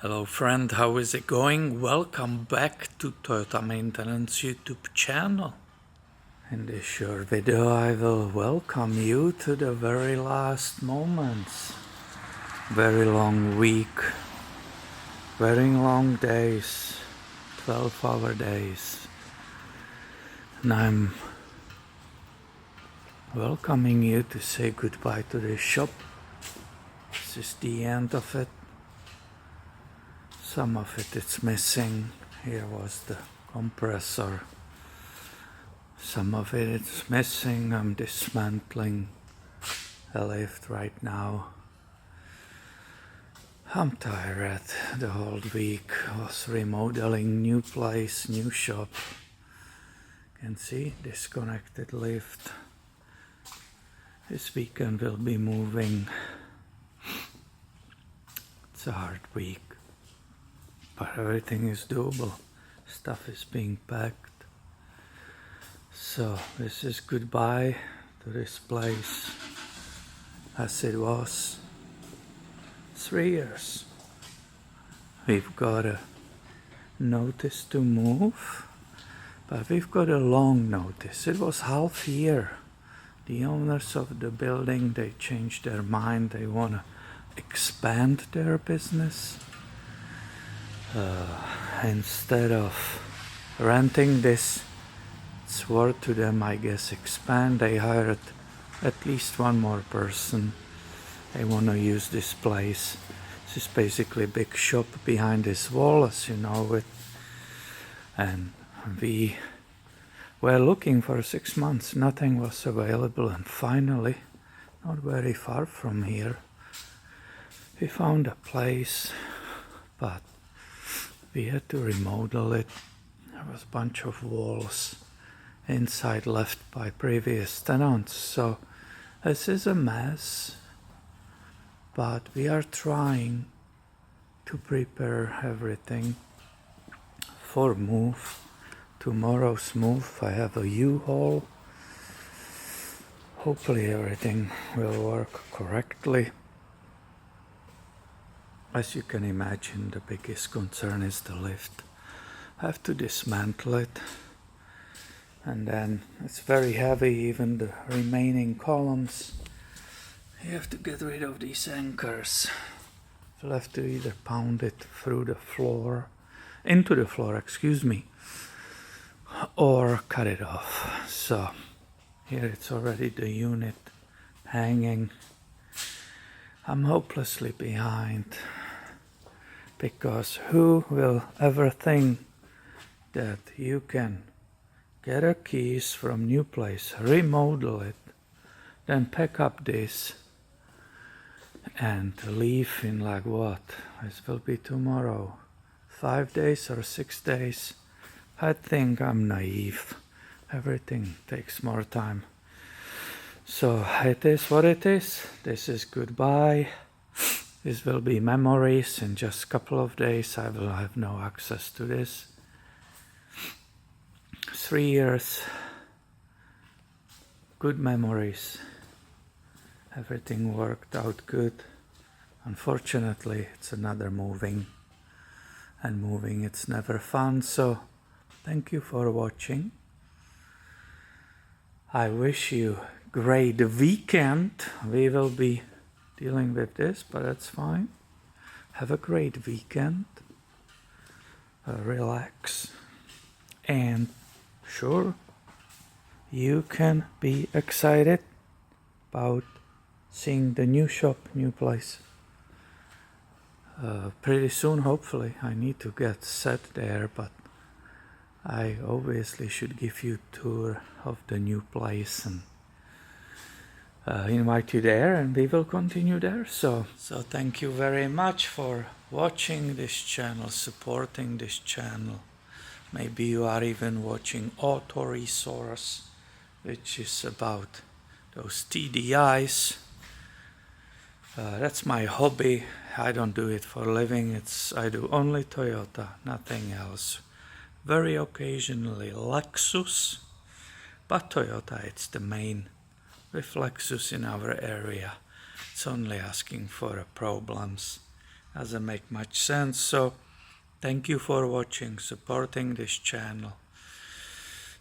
Hello friend, how is it going? Welcome back to Toyota Maintenance YouTube channel. In this short video I will welcome you to the very last moments. Very long week, very long days, 12-hour days. And I'm welcoming you to say goodbye to this shop. This is the end of it. Some of it's missing. Here was the compressor. Some of it's missing. I'm dismantling a lift right now. I'm tired. The whole week was remodeling, new place, new shop. You can see disconnected lift. This weekend we'll be moving. It's a hard week. But everything is doable. Stuff is being packed. So this is goodbye to this place as it was. 3 years. We've got a notice to move, but we've got a long notice. It was half year. The owners of the building, they changed their mind. They want to expand their business. Instead of renting this, it's worth to them, I guess, expand. They hired at least one more person. They want to use this place. This is basically a big shop behind this wall, as you know it. And we were looking for 6 months. Nothing was available, and finally, not very far from here, we found a place, but we had to remodel it. There was a bunch of walls inside left by previous tenants, so this is a mess, but we are trying to prepare everything for move. Tomorrow's move, I have a U-Haul. Hopefully everything will work correctly. As you can imagine, the biggest concern is the lift. I have to dismantle it, and then it's very heavy, even the remaining columns. You have to get rid of these anchors. You'll have to either pound it through the floor, into the floor, excuse me, or cut it off. So here it's already the unit hanging. I'm hopelessly behind. Because who will ever think that you can get a keys from new place, remodel it, then pack up this and leave in like what? This will be tomorrow. 5 days or 6 days. I think I'm naive. Everything takes more time. So it is what it is. This is goodbye. This will be memories. In just a couple of days I will have no access to this. 3 years, good memories. Everything worked out good. Unfortunately, it's another moving. And moving, it's never fun. So thank you for watching. I wish you a great weekend. We will be dealing with this, but that's fine. Have a great weekend. Relax. And sure, you can be excited about seeing the new shop, new place. Pretty soon, hopefully. I need to get set there, but I obviously should give you a tour of the new place and invite you there, and we will continue there. So thank you very much for watching this channel, supporting this channel. Maybe you are even watching Auto Resource, which is about those TDIs. That's my hobby. I don't do it for a living. I do only Toyota, nothing else. Very occasionally Lexus, but Toyota, it's the main. With Lexus in our area, it's only asking for problems. Doesn't make much sense. So thank you for watching, supporting this channel,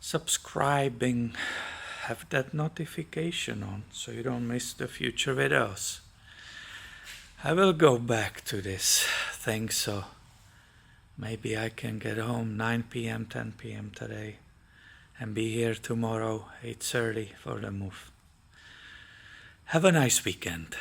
subscribing, have that notification on so you don't miss the future videos. I will go back to this thing, so maybe I can get home 9 p.m., 10 p.m. today and be here tomorrow 8:30 for the move. Have a nice weekend.